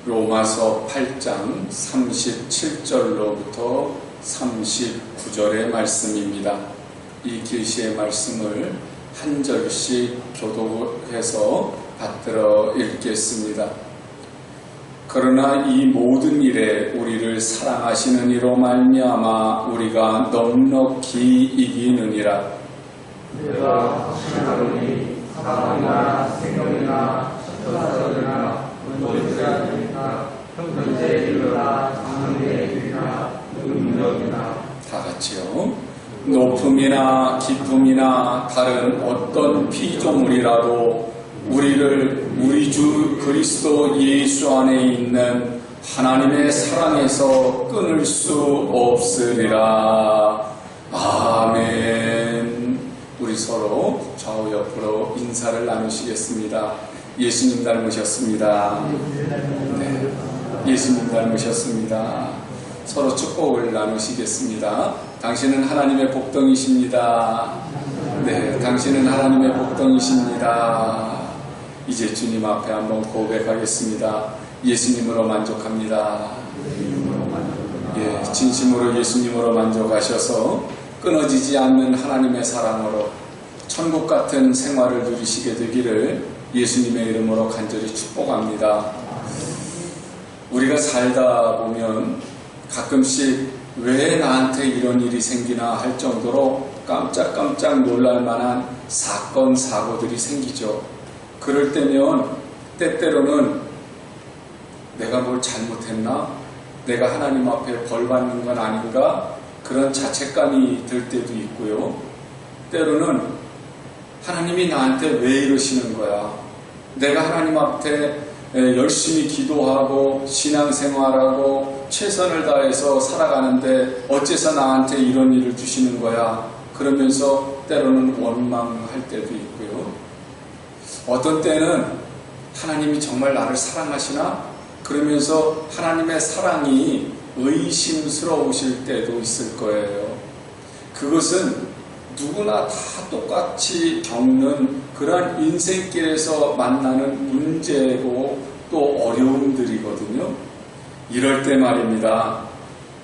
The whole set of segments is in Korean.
로마서 8장 37절로부터 39절의 말씀입니다. 이 계시의 말씀을 한 절씩 교독해서 받들어 읽겠습니다. 그러나 이 모든 일에 우리를 사랑하시는 이로 말미암아 우리가 넉넉히 이기느니라. 내가 확신하노니 사망이나 생명이나 천사들이나 문지자들이나 현재에 이르나 장래에 이르나 능력이나 다 같이요. 높음이나 깊음이나 다른 어떤 피조물이라도 우리를 우리 주 그리스도 예수 안에 있는 하나님의 사랑에서 끊을 수 없으리라. 아멘. 우리 서로 좌우 옆으로 인사를 나누시겠습니다. 예수님 닮으셨습니다. 네, 예수님 닮으셨습니다. 서로 축복을 나누시겠습니다. 당신은 하나님의 복덩이십니다. 네, 당신은 하나님의 복덩이십니다. 이제 주님 앞에 한번 고백하겠습니다. 예수님으로 만족합니다. 예, 진심으로 예수님으로 만족하셔서 끊어지지 않는 하나님의 사랑으로 천국 같은 생활을 누리시게 되기를 예수님의 이름으로 간절히 축복합니다. 우리가 살다 보면 가끔씩 왜 나한테 이런 일이 생기나 할 정도로 깜짝깜짝 놀랄 만한 사건, 사고들이 생기죠. 그럴 때면 때때로는 내가 뭘 잘못했나? 내가 하나님 앞에 벌 받는 건 아닌가? 그런 자책감이 들 때도 있고요. 때로는 하나님이 나한테 왜 이러시는 거야? 내가 하나님 앞에 열심히 기도하고 신앙생활하고 최선을 다해서 살아가는데 어째서 나한테 이런 일을 주시는 거야? 그러면서 때로는 원망할 때도 있고요. 어떤 때는 하나님이 정말 나를 사랑하시나? 그러면서 하나님의 사랑이 의심스러우실 때도 있을 거예요. 그것은 누구나 다 똑같이 겪는 그러한 인생길에서 만나는 문제고 또 어려움들이거든요. 이럴 때 말입니다.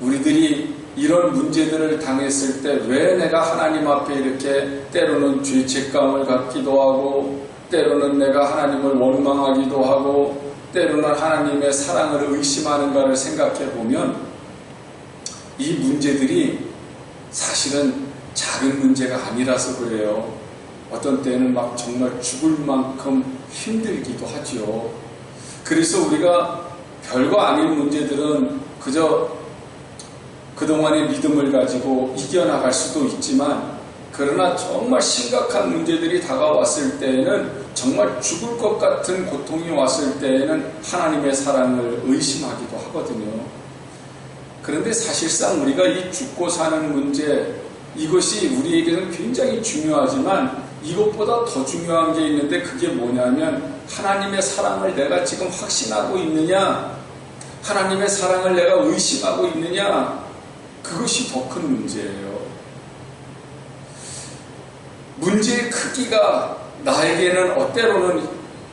우리들이 이런 문제들을 당했을 때 왜 내가 하나님 앞에 이렇게 때로는 죄책감을 갖기도 하고 때로는 내가 하나님을 원망하기도 하고 때로는 하나님의 사랑을 의심하는가를 생각해 보면 이 문제들이 사실은 작은 문제가 아니라서 그래요. 어떤 때는 막 정말 죽을 만큼 힘들기도 하죠. 그래서 우리가 별거 아닌 문제들은 그저 그동안의 믿음을 가지고 이겨나갈 수도 있지만 그러나 정말 심각한 문제들이 다가왔을 때에는 정말 죽을 것 같은 고통이 왔을 때에는 하나님의 사랑을 의심하기도 하거든요. 그런데 사실상 우리가 이 죽고 사는 문제 이것이 우리에게는 굉장히 중요하지만 이것보다 더 중요한 게 있는데 그게 뭐냐면 하나님의 사랑을 내가 지금 확신하고 있느냐 하나님의 사랑을 내가 의심하고 있느냐 그것이 더 큰 문제예요. 문제의 크기가 나에게는 때로는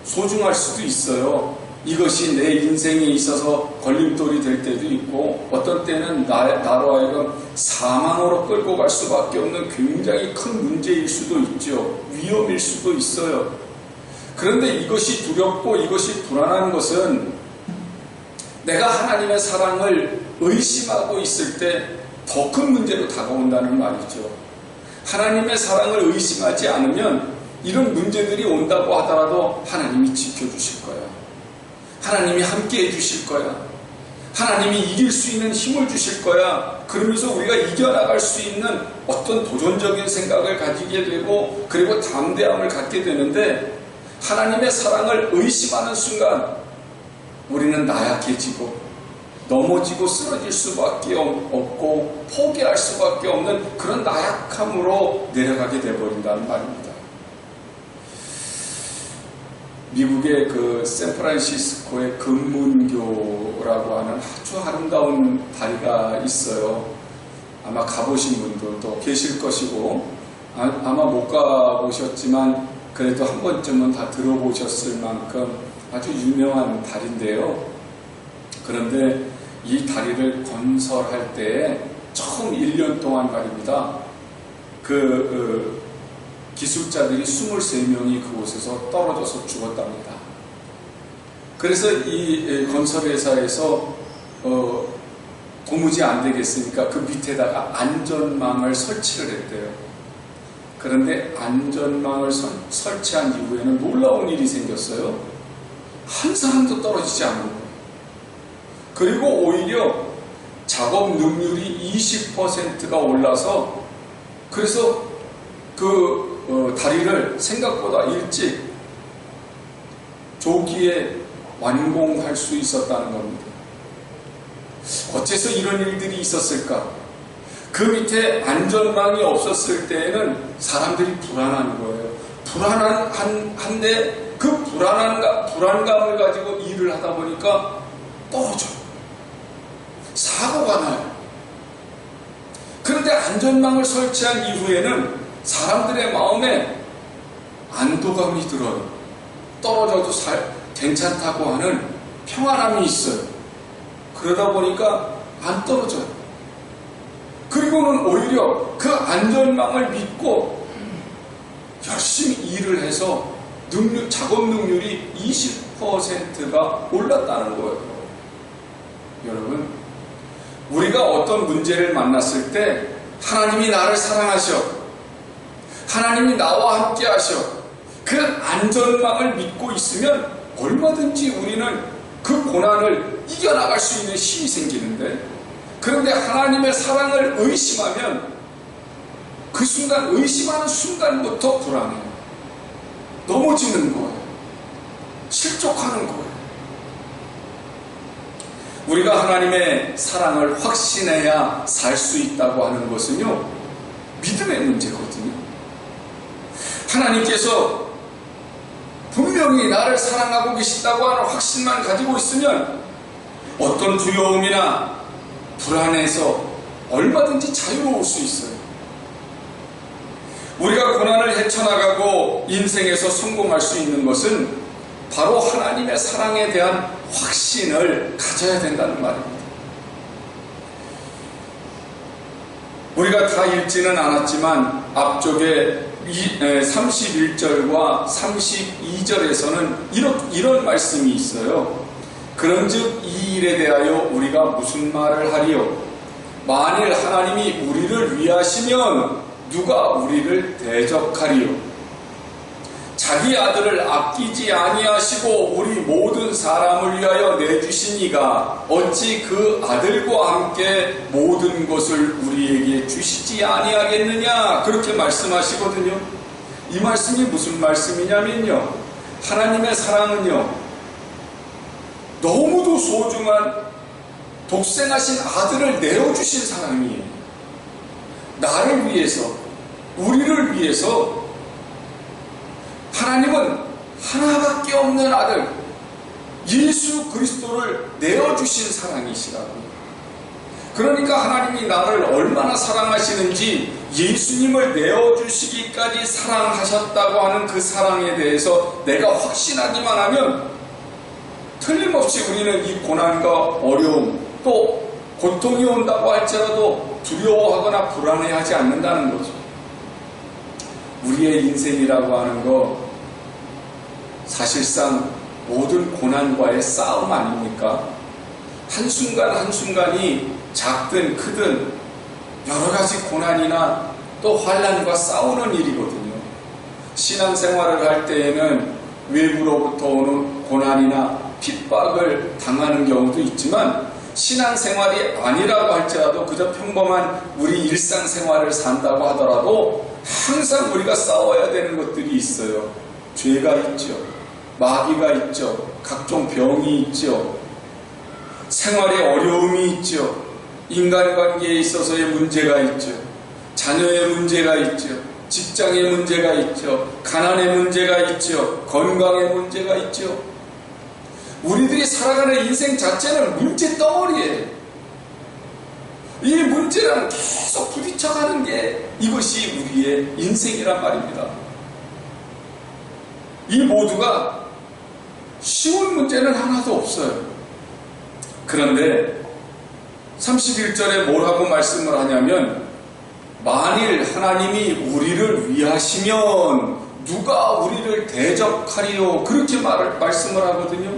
소중할 수도 있어요. 이것이 내 인생에 있어서 걸림돌이 될 때도 있고 어떤 때는 나로 하여금 사망으로 끌고 갈 수밖에 없는 굉장히 큰 문제일 수도 있죠. 위험일 수도 있어요. 그런데 이것이 두렵고 이것이 불안한 것은 내가 하나님의 사랑을 의심하고 있을 때 더 큰 문제로 다가온다는 말이죠. 하나님의 사랑을 의심하지 않으면 이런 문제들이 온다고 하더라도 하나님이 지켜주실 거야. 하나님이 함께 해주실 거야. 하나님이 이길 수 있는 힘을 주실 거야. 그러면서 우리가 이겨나갈 수 있는 어떤 도전적인 생각을 가지게 되고 그리고 담대함을 갖게 되는데 하나님의 사랑을 의심하는 순간 우리는 나약해지고 넘어지고 쓰러질 수밖에 없고 포기할 수밖에 없는 그런 나약함으로 내려가게 되어버린다는 말입니다. 미국의 그 샌프란시스코의 금문교라고 하는 아주 아름다운 다리가 있어요. 아마 가보신 분들도 계실 것이고 아마 못 가보셨지만 그래도 한 번쯤은 다 들어보셨을 만큼 아주 유명한 다리인데요. 그런데 이 다리를 건설할 때 처음 1년 동안 말입니다. 기술자들이 23명이 그곳에서 떨어져서 죽었답니다. 그래서 이 건설회사에서 도무지 안 되겠으니까 그 밑에다가 안전망을 설치를 했대요. 그런데 안전망을 설치한 이후에는 놀라운 일이 생겼어요. 한 사람도 떨어지지 않는 거예요. 그리고 오히려 작업 능률이 20%가 올라서 그래서 다리를 생각보다 일찍 조기에 완공할 수 있었다는 겁니다. 어째서 이런 일들이 있었을까? 그 밑에 안전망이 없었을 때에는 사람들이 불안한 거예요. 불안한데 그 불안감을 가지고 일을 하다 보니까 떨어져요. 사고가 나요. 그런데 안전망을 설치한 이후에는 사람들의 마음에 안도감이 들어요. 떨어져도 괜찮다고 하는 평안함이 있어요. 그러다 보니까 안 떨어져요. 그리고는 오히려 그 안전망을 믿고 열심히 일을 해서 작업 능률이 20%가 올랐다는 거예요. 여러분, 우리가 어떤 문제를 만났을 때 하나님이 나를 사랑하셔, 하나님이 나와 함께 하셔, 그 안전망을 믿고 있으면 얼마든지 우리는 그 고난을 이겨나갈 수 있는 힘이 생기는데, 그런데 하나님의 사랑을 의심하면 그 순간, 의심하는 순간부터 불안해요. 넘어지는 거예요. 실족하는 거예요. 우리가 하나님의 사랑을 확신해야 살 수 있다고 하는 것은요, 믿음의 문제거든요. 하나님께서 분명히 나를 사랑하고 계시다고 하는 확신만 가지고 있으면 어떤 두려움이나 불안에서 얼마든지 자유로울 수 있어요. 우리가 고난을 헤쳐나가고 인생에서 성공할 수 있는 것은 바로 하나님의 사랑에 대한 확신을 가져야 된다는 말입니다. 우리가 다 읽지는 않았지만 앞쪽에 31절과 32절에서는 이런 말씀이 있어요. 그런즉 이 일에 대하여 우리가 무슨 말을 하리요? 만일 하나님이 우리를 위하시면 누가 우리를 대적하리요? 자기 아들을 아끼지 아니하시고 우리 모든 사람을 위하여 내주신 이가 어찌 그 아들과 함께 모든 것을 우리에게 주시지 아니하겠느냐, 그렇게 말씀하시거든요. 이 말씀이 무슨 말씀이냐면요, 하나님의 사랑은요, 너무도 소중한 독생하신 아들을 내어주신 사랑이에요. 나를 위해서, 우리를 위해서 하나님은 하나밖에 없는 아들 예수 그리스도를 내어주신 사랑이시라고요. 그러니까 하나님이 나를 얼마나 사랑하시는지 예수님을 내어주시기까지 사랑하셨다고 하는 그 사랑에 대해서 내가 확신하기만 하면 틀림없이 우리는 이 고난과 어려움, 또 고통이 온다고 할지라도 두려워하거나 불안해하지 않는다는 거죠. 우리의 인생이라고 하는 거 사실상 모든 고난과의 싸움 아닙니까? 한순간 한순간이 작든 크든 여러 가지 고난이나 또 환난과 싸우는 일이거든요. 신앙생활을 할 때에는 외부로부터 오는 고난이나 핍박을 당하는 경우도 있지만, 신앙생활이 아니라고 할지라도 그저 평범한 우리 일상생활을 산다고 하더라도 항상 우리가 싸워야 되는 것들이 있어요. 죄가 있죠. 마귀가 있죠. 각종 병이 있죠. 생활에 어려움이 있죠. 인간관계에 있어서의 문제가 있죠. 자녀의 문제가 있죠. 직장의 문제가 있죠. 가난의 문제가 있죠. 건강의 문제가 있죠. 우리들이 살아가는 인생 자체는 문제 덩어리예요. 이 문제랑 계속 부딪혀가는 게 이것이 우리의 인생이란 말입니다. 이 모두가 쉬운 문제는 하나도 없어요. 그런데 31절에 뭐라고 말씀을 하냐면 만일 하나님이 우리를 위하시면 누가 우리를 대적하리요? 그렇게 말씀을 하거든요.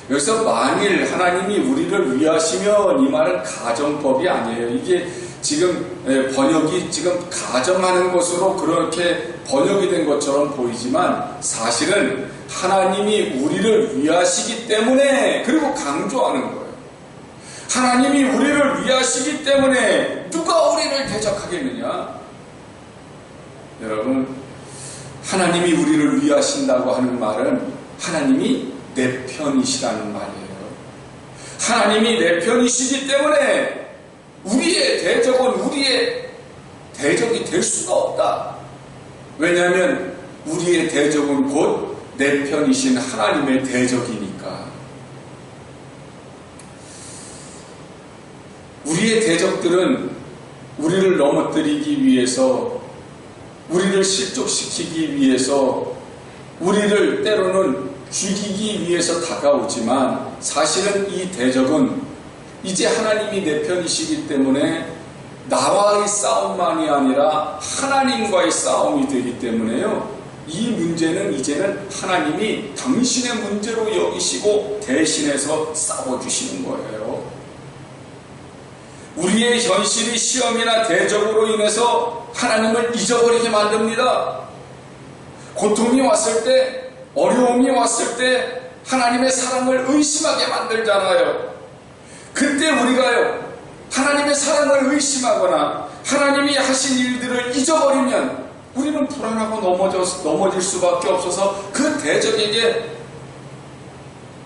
여기서 만일 하나님이 우리를 위하시면 이 말은 가정법이 아니에요. 이게 지금 번역이 지금 가정하는 것으로 그렇게 번역이 된 것처럼 보이지만 사실은 하나님이 우리를 위하시기 때문에, 그리고 강조하는 거예요. 하나님이 우리를 위하시기 때문에 누가 우리를 대적하겠느냐? 여러분, 하나님이 우리를 위하신다고 하는 말은 하나님이 내 편이시라는 말이에요. 하나님이 내 편이시기 때문에 우리의 대적은 우리의 대적이 될 수가 없다. 왜냐하면 우리의 대적은 곧 내 편이신 하나님의 대적이니까. 우리의 대적들은 우리를 넘어뜨리기 위해서, 우리를 실족시키기 위해서, 우리를 때로는 죽이기 위해서 다가오지만 사실은 이 대적은 이제 하나님이 내 편이시기 때문에 나와의 싸움만이 아니라 하나님과의 싸움이 되기 때문에요. 이 문제는 이제는 하나님이 당신의 문제로 여기시고 대신해서 싸워주시는 거예요. 우리의 현실이 시험이나 대적으로 인해서 하나님을 잊어버리게 만듭니다. 고통이 왔을 때, 어려움이 왔을 때 하나님의 사랑을 의심하게 만들잖아요. 그때 우리가요, 하나님의 사랑을 의심하거나 하나님이 하신 일들을 잊어버리면 우리는 불안하고 넘어질 수밖에 없어서 그 대적에게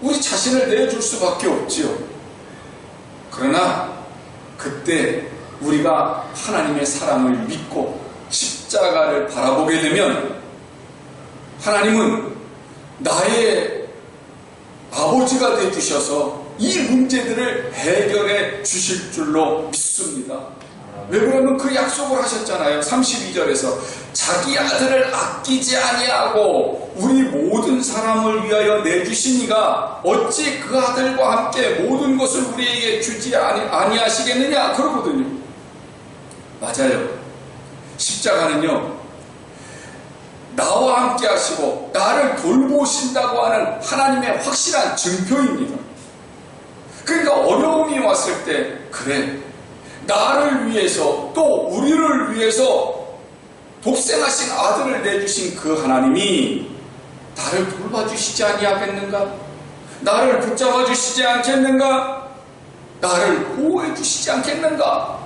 우리 자신을 내줄 수밖에 없지요. 그러나 그때 우리가 하나님의 사랑을 믿고 십자가를 바라보게 되면 하나님은 나의 아버지가 되주셔서 이 문제들을 해결해 주실 줄로 믿습니다. 왜 그러면 그 약속을 하셨잖아요. 32절에서 자기 아들을 아끼지 아니하고 우리 모든 사람을 위하여 내주시니가 어찌 그 아들과 함께 모든 것을 우리에게 주지 아니하시겠느냐 그러거든요. 맞아요. 십자가는요, 나와 함께 하시고 나를 돌보신다고 하는 하나님의 확실한 증표입니다. 그러니까 어려움이 왔을 때, 그래, 나를 위해서 또 우리를 위해서 독생하신 아들을 내주신 그 하나님이 나를 돌봐주시지 아니하겠는가? 나를 붙잡아 주시지 않겠는가? 나를 보호해 주시지 않겠는가?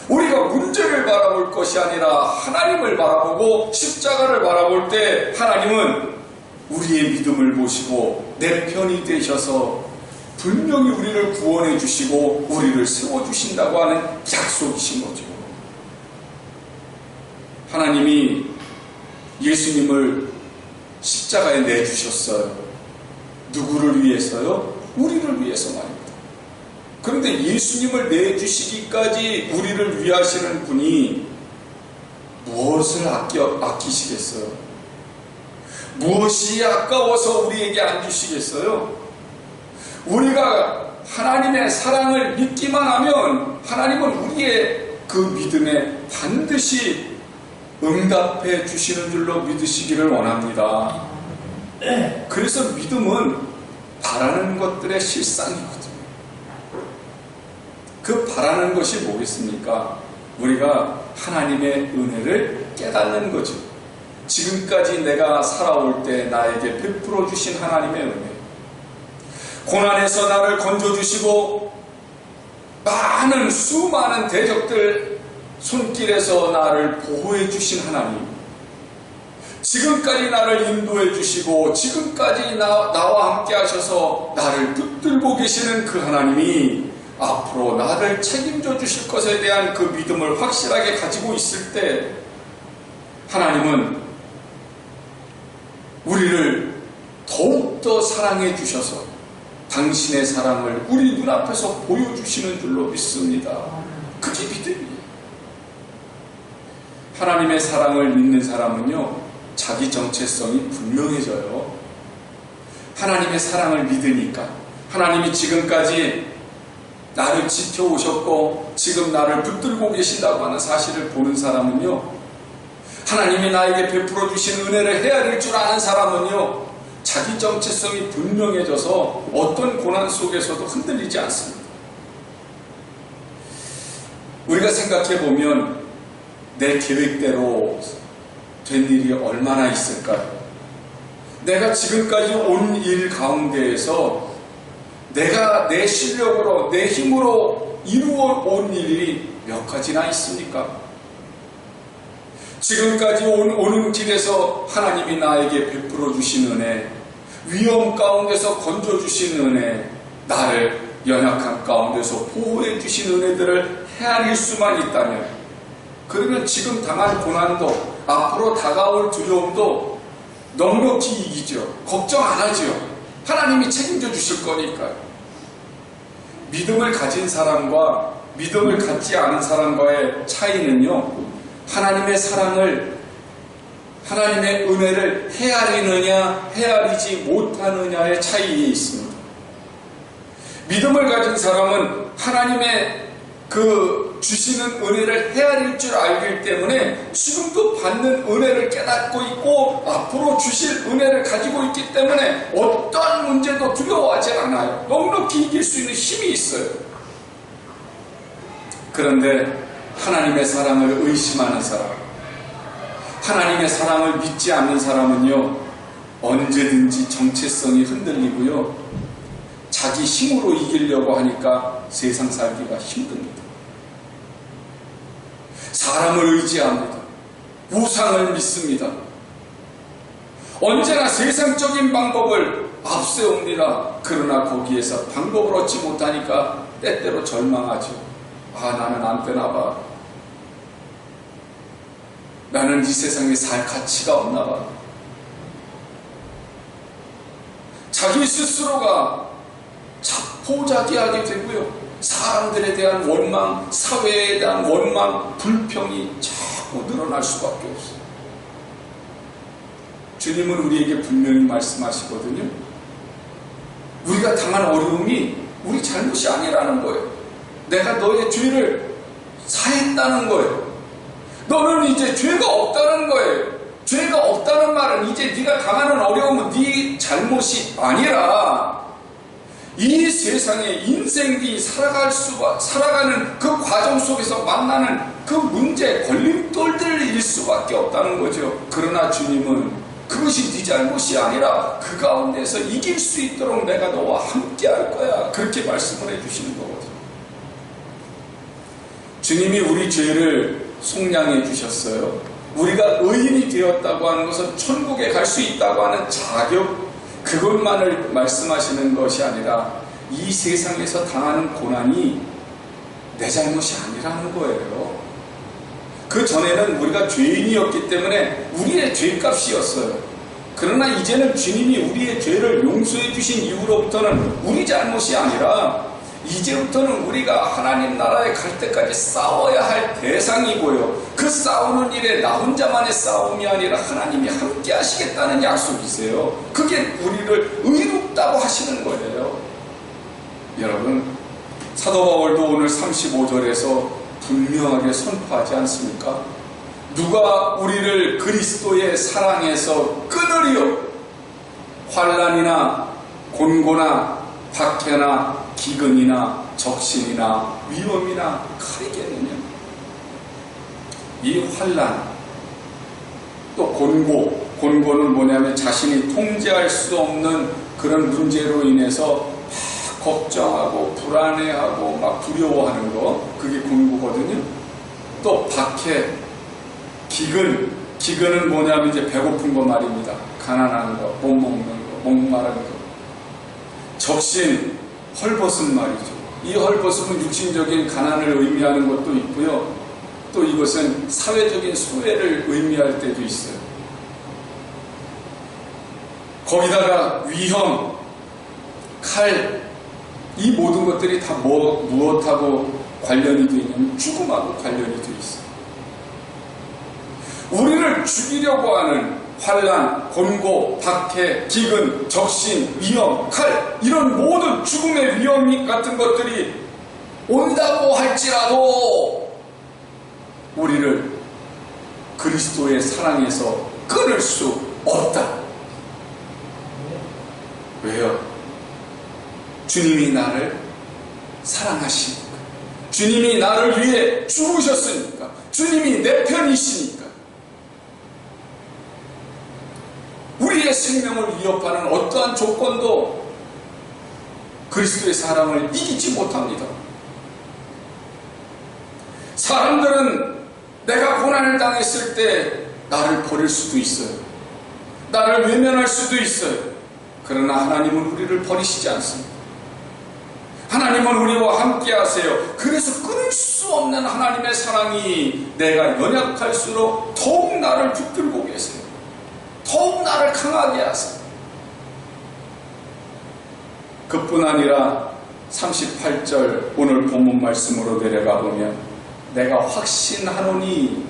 우리가 문제를 바라볼 것이 아니라 하나님을 바라보고 십자가를 바라볼 때 하나님은 우리의 믿음을 보시고 내 편이 되셔서 분명히 우리를 구원해 주시고 우리를 세워주신다고 하는 약속이신 거죠. 하나님이 예수님을 십자가에 내주셨어요. 누구를 위해서요? 우리를 위해서 말입니다. 그런데 예수님을 내주시기까지 우리를 위하시는 분이 무엇을 아끼시겠어요? 무엇이 아까워서 우리에게 안 주시겠어요? 우리가 하나님의 사랑을 믿기만 하면 하나님은 우리의 그 믿음에 반드시 응답해 주시는 줄로 믿으시기를 원합니다. 그래서 믿음은 바라는 것들의 실상이거든요. 그 바라는 것이 뭐겠습니까? 우리가 하나님의 은혜를 깨닫는 거죠. 지금까지 내가 살아올 때 나에게 베풀어 주신 하나님의 은혜, 고난에서 나를 건져주시고 많은 수많은 대적들 손길에서 나를 보호해 주신 하나님, 지금까지 나를 인도해 주시고 지금까지 나와 함께 하셔서 나를 붙들고 계시는 그 하나님이 앞으로 나를 책임져 주실 것에 대한 그 믿음을 확실하게 가지고 있을 때 하나님은 우리를 더욱더 사랑해 주셔서 당신의 사랑을 우리 눈앞에서 보여주시는 줄로 믿습니다. 그게 믿음이에요. 하나님의 사랑을 믿는 사람은요, 자기 정체성이 분명해져요. 하나님의 사랑을 믿으니까, 하나님이 지금까지 나를 지켜오셨고 지금 나를 붙들고 계신다고 하는 사실을 보는 사람은요, 하나님이 나에게 베풀어 주신 은혜를 헤아릴 줄 아는 사람은요, 자기 정체성이 분명해져서 어떤 고난 속에서도 흔들리지 않습니다. 우리가 생각해보면 내 계획대로 된 일이 얼마나 있을까요? 내가 지금까지 온 일 가운데에서 내가 내 실력으로, 내 힘으로 이루어 온 일이 몇 가지나 있습니까? 지금까지 오는 길에서 하나님이 나에게 베풀어 주신 은혜, 위험 가운데서 건져 주신 은혜, 나를 연약한 가운데서 보호해 주신 은혜들을 헤아릴 수만 있다면, 그러면 지금 당한 고난도, 앞으로 다가올 두려움도 넉넉히 이기죠. 걱정 안 하죠. 하나님이 책임져 주실 거니까요. 믿음을 가진 사람과 믿음을 갖지 않은 사람과의 차이는요, 하나님의 사랑을, 하나님의 은혜를 헤아리느냐 헤아리지 못하느냐의 차이에 있습니다. 믿음을 가진 사람은 하나님의 그 주시는 은혜를 헤아릴 줄 알기 때문에 지금도 받는 은혜를 깨닫고 있고 앞으로 주실 은혜를 가지고 있기 때문에 어떤 문제도 두려워하지 않아요. 넉넉히 이길 수 있는 힘이 있어요. 그런데 하나님의 사랑을 의심하는 사람, 하나님의 사랑을 믿지 않는 사람은요, 언제든지 정체성이 흔들리고요, 자기 힘으로 이기려고 하니까 세상 살기가 힘듭니다. 사람을 의지합니다. 우상을 믿습니다. 언제나 세상적인 방법을 앞세웁니다. 그러나 거기에서 방법을 얻지 못하니까 때때로 절망하죠. 아, 나는 안 되나 봐. 나는 이 세상에 살 가치가 없나 봐. 자기 스스로가 자포자기하게 되고요, 사람들에 대한 원망, 사회에 대한 원망, 불평이 자꾸 늘어날 수밖에 없어요. 주님은 우리에게 분명히 말씀하시거든요. 우리가 당한 어려움이 우리 잘못이 아니라는 거예요. 내가 너의 죄를 사했다는 거예요. 너는 이제 죄가 없다는 거예요. 죄가 없다는 말은 이제 네가 당하는 어려움은 네 잘못이 아니라 이 세상에 인생이 살아가는 그 과정 속에서 만나는 그 문제, 걸림돌들일 수밖에 없다는 거죠. 그러나 주님은 그것이 네 잘못이 아니라 그 가운데서 이길 수 있도록 내가 너와 함께 할 거야. 그렇게 말씀을 해주시는 거거든요. 주님이 우리 죄를 속량해 주셨어요. 우리가 의인이 되었다고 하는 것은 천국에 갈 수 있다고 하는 자격, 그것만을 말씀하시는 것이 아니라 이 세상에서 당하는 고난이 내 잘못이 아니라는 거예요. 그 전에는 우리가 죄인이었기 때문에 우리의 죄값이었어요. 그러나 이제는 주님이 우리의 죄를 용서해 주신 이후로부터는 우리 잘못이 아니라 이제부터는 우리가 하나님 나라에 갈 때까지 싸워야 할 대상이고요, 그 싸우는 일에 나 혼자만의 싸움이 아니라 하나님이 함께 하시겠다는 약속이세요. 그게 우리를 의롭다고 하시는 거예요. 여러분, 사도 바울도 오늘 35절에서 분명하게 선포하지 않습니까? 누가 우리를 그리스도의 사랑에서 끊으리요? 환난이나 곤고나 박해나 기근이나 적신이나 위험이나 칼이겠느냐? 이 환난, 또 곤고는 뭐냐면 자신이 통제할 수 없는 그런 문제로 인해서 막 걱정하고 불안해하고 막 두려워하는 거, 그게 곤고거든요. 또 박해, 기근은 뭐냐면 이제 배고픈 거 말입니다. 가난한 거, 못 먹는 거, 목마른 거. 적신, 헐벗은 말이죠. 이 헐벗음은 육신적인 가난을 의미하는 것도 있고요, 또 이것은 사회적인 소외를 의미할 때도 있어요. 거기다가 위험, 칼, 이 모든 것들이 다 무엇하고 관련이 되어 있냐면 죽음하고 관련이 되어 있어요. 우리를 죽이려고 하는 환난, 곤고, 박해, 기근, 적신, 위험, 칼 이런 모든 죽음의 위험 같은 것들이 온다고 할지라도 우리를 그리스도의 사랑에서 끊을 수 없다. 왜요? 주님이 나를 사랑하시니까, 주님이 나를 위해 죽으셨으니까, 주님이 내 편이시니까. 우리의 생명을 위협하는 어떠한 조건도 그리스도의 사랑을 이기지 못합니다. 사람들은 내가 고난을 당했을 때 나를 버릴 수도 있어요. 나를 외면할 수도 있어요. 그러나 하나님은 우리를 버리시지 않습니다. 하나님은 우리와 함께 하세요. 그래서 끊을 수 없는 하나님의 사랑이 내가 연약할수록 더욱 나를 붙들고 계세요. 더욱 나를 강하게 하세요. 그뿐 아니라 38절 오늘 본문 말씀으로 내려가 보면 내가 확신하노니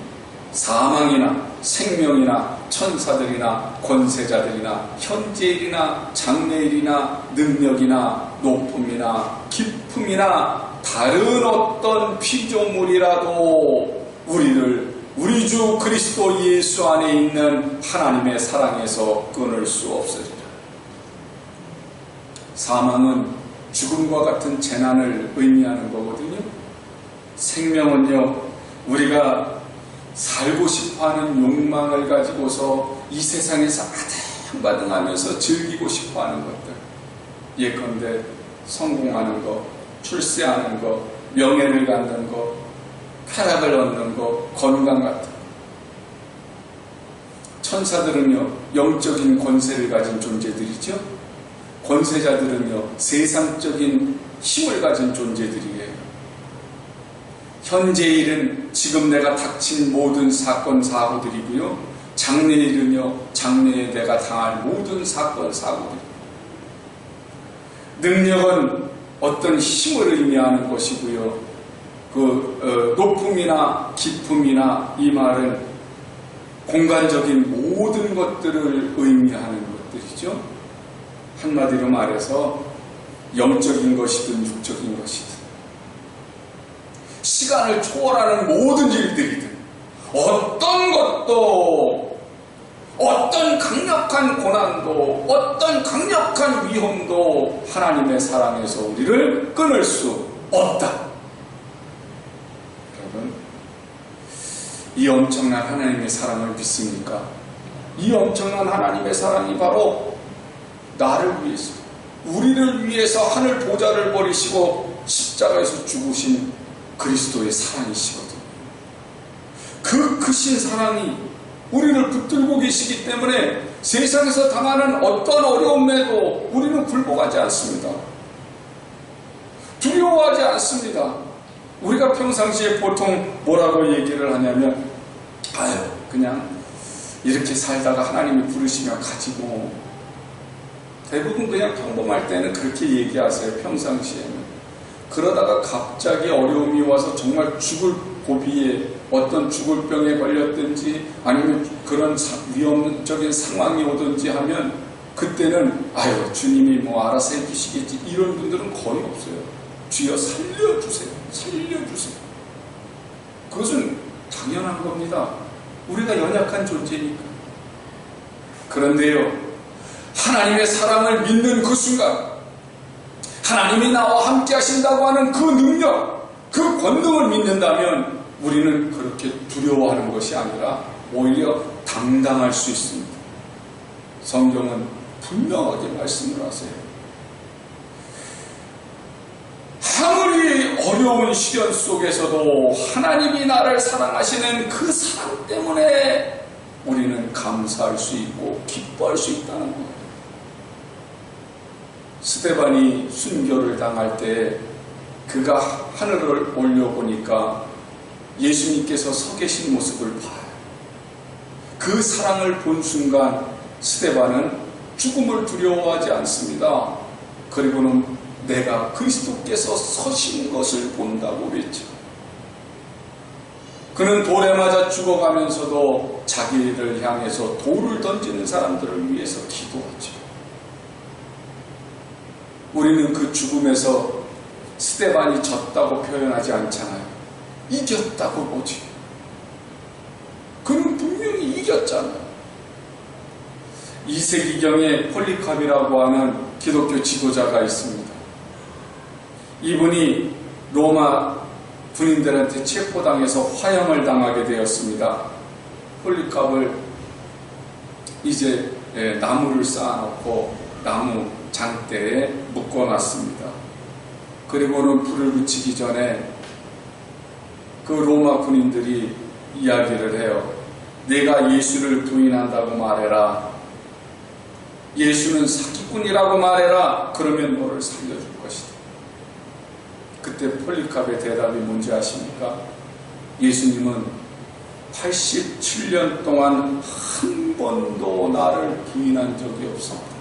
사망이나 생명이나 천사들이나 권세자들이나 현재일이나 장래일이나 능력이나 높음이나 깊음이나 다른 어떤 피조물이라도 우리를 우리 주 그리스도 예수 안에 있는 하나님의 사랑에서 끊을 수 없으리라. 사망은 죽음과 같은 재난을 의미하는 거거든요. 생명은요, 우리가 살고 싶어하는 욕망을 가지고서 이 세상에서 아등바등하면서 즐기고 싶어하는 것들, 예컨대 성공하는 것, 출세하는 것, 명예를 갖는 것, 쾌락을 얻는 것, 건강 같은 것. 천사들은요, 영적인 권세를 가진 존재들이죠. 권세자들은요, 세상적인 힘을 가진 존재들이에요. 현재일은 지금 내가 닥친 모든 사건 사고들이고요, 장래일은요, 장래에 내가 당할 모든 사건 사고들. 능력은 어떤 힘을 의미하는 것이고요, 높음이나 깊음이나 이 말은 공간적인 모든 것들을 의미하는 것들이죠. 한마디로 말해서 영적인 것이든 육적인 것이든 시간을 초월하는 모든 일들이든 어떤 것도, 어떤 강력한 고난도, 어떤 강력한 위험도 하나님의 사랑에서 우리를 끊을 수 없다. 여러분, 이 엄청난 하나님의 사랑을 믿습니까? 이 엄청난 하나님의 사랑이 바로 나를 위해서, 우리를 위해서 하늘 보좌를 버리시고 십자가에서 죽으신 그리스도의 사랑이시거든요. 그 크신 사랑이 우리를 붙들고 계시기 때문에 세상에서 당하는 어떤 어려움에도 우리는 굴복하지 않습니다. 두려워하지 않습니다. 우리가 평상시에 보통 뭐라고 얘기를 하냐면, 그냥 이렇게 살다가 하나님이 부르시면 가지고. 대부분 그냥 평범할 때는 그렇게 얘기하세요. 평상시에는. 그러다가 갑자기 어려움이 와서 정말 죽을 고비에, 어떤 죽을 병에 걸렸든지 아니면 그런 위험적인 상황이 오든지 하면 그때는 주님이 뭐 알아서 해주시겠지, 이런 분들은 거의 없어요. 주여 살려주세요. 살려주세요. 그것은 당연한 겁니다. 우리가 연약한 존재니까. 그런데요, 하나님의 사랑을 믿는 그 순간, 하나님이 나와 함께 하신다고 하는 그 능력, 그 권능을 믿는다면 우리는 그렇게 두려워하는 것이 아니라 오히려 당당할 수 있습니다. 성경은 분명하게 말씀을 하세요. 아무리 어려운 시련 속에서도 하나님이 나를 사랑하시는 그 사랑 때문에 우리는 감사할 수 있고 기뻐할 수 있다는 거예요. 스데반이 순교를 당할 때 그가 하늘을 올려보니까 예수님께서 서 계신 모습을 봐요. 그 사랑을 본 순간 스데반은 죽음을 두려워하지 않습니다. 그리고는 내가 그리스도께서 서신 것을 본다고 그랬죠. 그는 돌에 맞아 죽어가면서도 자기를 향해서 돌을 던지는 사람들을 위해서 기도하죠. 우리는 그 죽음에서 스데반이 졌다고 표현하지 않잖아요. 이겼다고 보지. 그는 분명히 이겼잖아요. 2세기경에 폴리캅이라고 하는 기독교 지도자가 있습니다. 이분이 로마 군인들한테 체포당해서 화형을 당하게 되었습니다. 폴리캅을 이제 나무를 쌓아놓고 나무 장대에 묶어놨습니다. 그리고는 불을 붙이기 전에 그 로마 군인들이 이야기를 해요. 내가 예수를 부인한다고 말해라. 예수는 사기꾼이라고 말해라. 그러면 너를 살려줄 것이다. 그때 폴리캅의 대답이 뭔지 아십니까? 예수님은 87년 동안 한 번도 나를 부인한 적이 없습니다.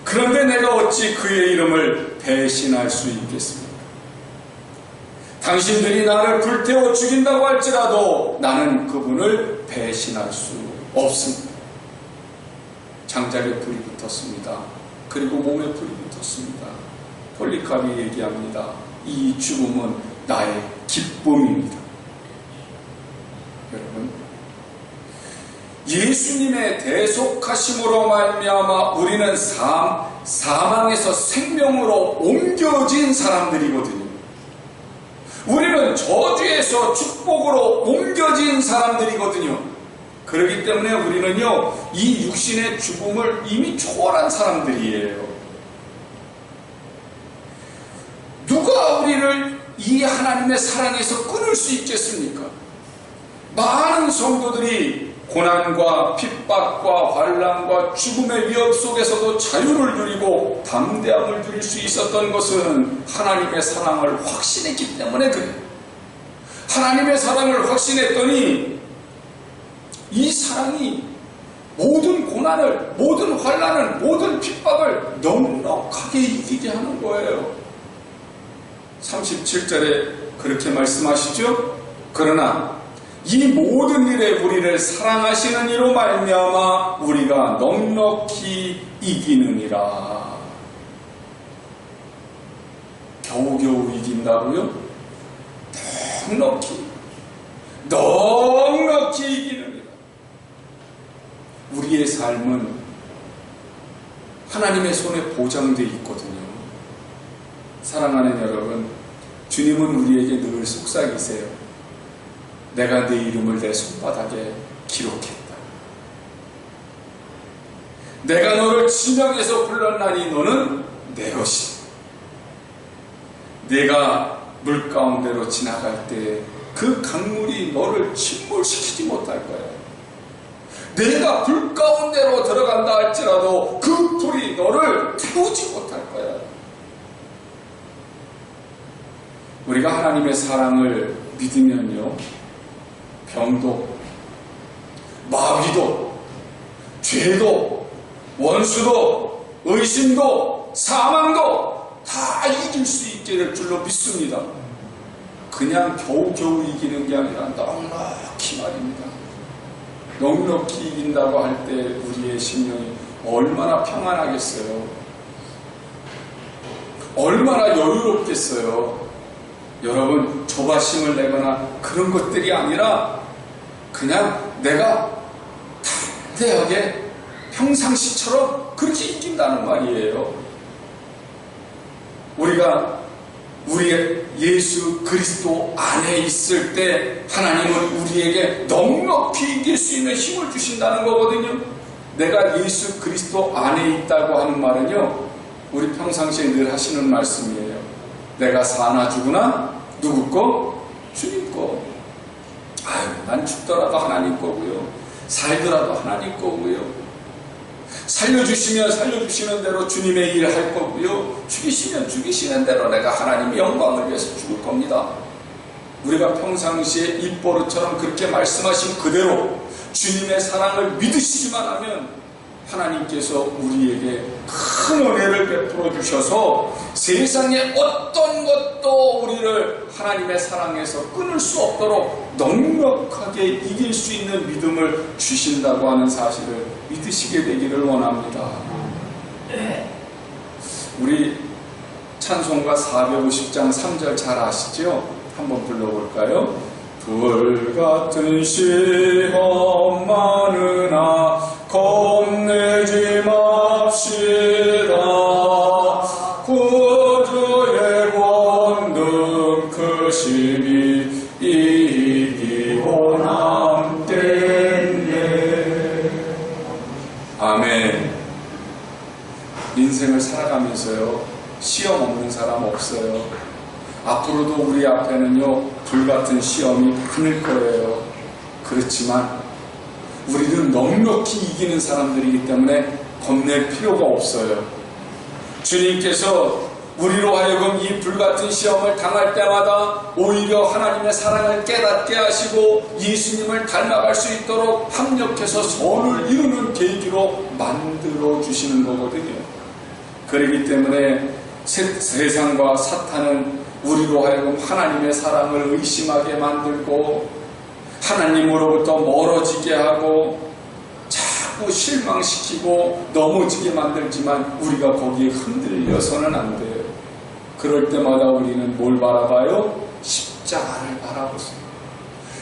그런데 내가 어찌 그의 이름을 배신할 수 있겠습니까? 당신들이 나를 불태워 죽인다고 할지라도 나는 그분을 배신할 수 없습니다. 장작에 불이 붙었습니다. 그리고 몸에 불이 붙었습니다. 폴리캅이 얘기합니다. 이 죽음은 나의 기쁨입니다. 여러분, 예수님의 대속하심으로 말미암아 우리는 사망에서 생명으로 옮겨진 사람들이거든요. 우리는 저주에서 축복으로 옮겨진 사람들이거든요. 그렇기 때문에 우리는요, 이 육신의 죽음을 이미 초월한 사람들이에요. 누가 우리를 이 하나님의 사랑에서 끊을 수 있겠습니까? 많은 성도들이 고난과 핍박과 환난과 죽음의 위협 속에서도 자유를 누리고 담대함을 누릴 수 있었던 것은 하나님의 사랑을 확신했기 때문에 그래요. 하나님의 사랑을 확신했더니 이 사랑이 모든 고난을, 모든 환난을, 모든 핍박을 넉넉하게 이기게 하는 거예요. 37절에 그렇게 말씀하시죠. 그러나 이 모든 일에 우리를 사랑하시는 이로 말미암아 우리가 넉넉히 이기느니라. 겨우겨우 이긴다고요? 넉넉히 이기느니라. 우리의 삶은 하나님의 손에 보장되어 있거든요. 사랑하는 여러분, 주님은 우리에게 늘 속삭이세요. 내가 네 이름을 내 손바닥에 기록했다. 내가 너를 지명해서 불렀나니 너는 내 것이다. 내가 물 가운데로 지나갈 때 그 강물이 너를 침몰시키지 못할 거야. 내가 불 가운데로 들어간다 할지라도 그 불이 너를 태우지 못할 거야. 우리가 하나님의 사랑을 믿으면요, 병도, 마비도, 죄도, 원수도, 의심도, 사망도 다 이길 수 있게 줄로 믿습니다. 그냥 겨우겨우 이기는 게 아니라 넉넉히 말입니다. 넉넉히 이긴다고 할 때 우리의 심령이 얼마나 평안하겠어요. 얼마나 여유롭겠어요. 여러분, 조바심을 내거나 그런 것들이 아니라 그냥 내가 담대하게 평상시처럼 그렇게 이긴다는 말이에요. 우리가 우리의 예수 그리스도 안에 있을 때 하나님은 우리에게 넉넉히 이길 수 있는 힘을 주신다는 거거든요. 내가 예수 그리스도 안에 있다고 하는 말은요, 우리 평상시에 늘 하시는 말씀이에요. 내가 사나 죽으나 누구 거? 주님 거. 아유, 난 죽더라도 하나님 거고요, 살더라도 하나님 거고요, 살려주시면 살려주시는 대로 주님의 일을 할 거고요, 죽이시면 죽이시는 대로 내가 하나님의 영광을 위해서 죽을 겁니다. 우리가 평상시에 입버릇처럼 그렇게 말씀하신 그대로 주님의 사랑을 믿으시기만 하면 하나님께서 우리에게 큰 은혜를 베풀어 주셔서 세상의 어떤 것도 우리를 하나님의 사랑에서 끊을 수 없도록 넉넉하게 이길 수 있는 믿음을 주신다고 하는 사실을 믿으시게 되기를 원합니다. 우리 찬송가 450장 3절 잘 아시죠? 한번 불러볼까요? 불같은 시험 많으나 겁내지 맙시다. 구주의 권능 크심이 이기고 남겠네. 아멘. 인생을 살아가면서요, 시험 없는 사람 없어요. 앞으로도 우리 앞에는요, 불같은 시험이 많을 거예요. 그렇지만 우리는 넉넉히 이기는 사람들이기 때문에 겁낼 필요가 없어요. 주님께서 우리로 하여금 이 불같은 시험을 당할 때마다 오히려 하나님의 사랑을 깨닫게 하시고 예수님을 닮아갈 수 있도록 합력해서 선을 이루는 계기로 만들어 주시는 거거든요. 그렇기 때문에 세상과 사탄은 우리로 하여금 하나님의 사랑을 의심하게 만들고 하나님으로부터 멀어지게 하고 자꾸 실망시키고 넘어지게 만들지만 우리가 거기에 흔들려서는 안 돼요. 그럴 때마다 우리는 뭘 바라봐요? 십자가를 바라보세요.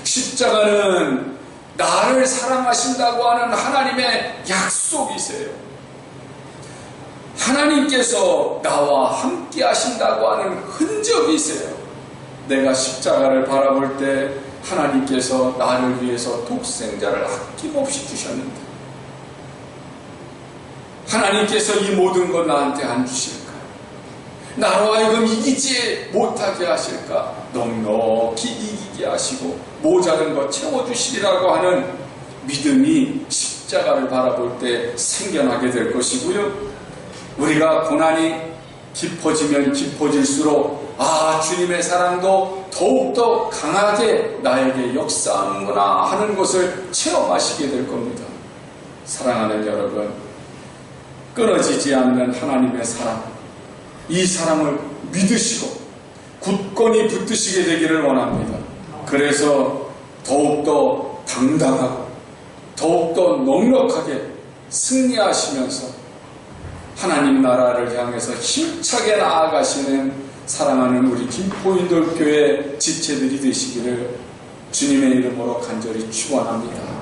십자가는 나를 사랑하신다고 하는 하나님의 약속이세요. 하나님께서 나와 함께 하신다고 하는 흔적이세요. 내가 십자가를 바라볼 때 하나님께서 나를 위해서 독생자를 아낌없이 주셨는데 하나님께서 이 모든 것 나한테 안 주실까? 나로 하여금 이기지 못하게 하실까? 넉넉히 이기게 하시고 모자른 것 채워주시리라고 하는 믿음이 십자가를 바라볼 때 생겨나게 될 것이고요. 우리가 고난이 깊어지면 깊어질수록 주님의 사랑도 더욱더 강하게 나에게 역사하는구나 하는 것을 체험하시게 될 겁니다. 사랑하는 여러분, 끊어지지 않는 하나님의 사랑, 이 사랑을 믿으시고 굳건히 붙드시게 되기를 원합니다. 그래서 더욱더 당당하고 더욱더 넉넉하게 승리하시면서 하나님 나라를 향해서 힘차게 나아가시는 사랑하는 우리 김포인돌교회 지체들이 되시기를 주님의 이름으로 간절히 축원합니다.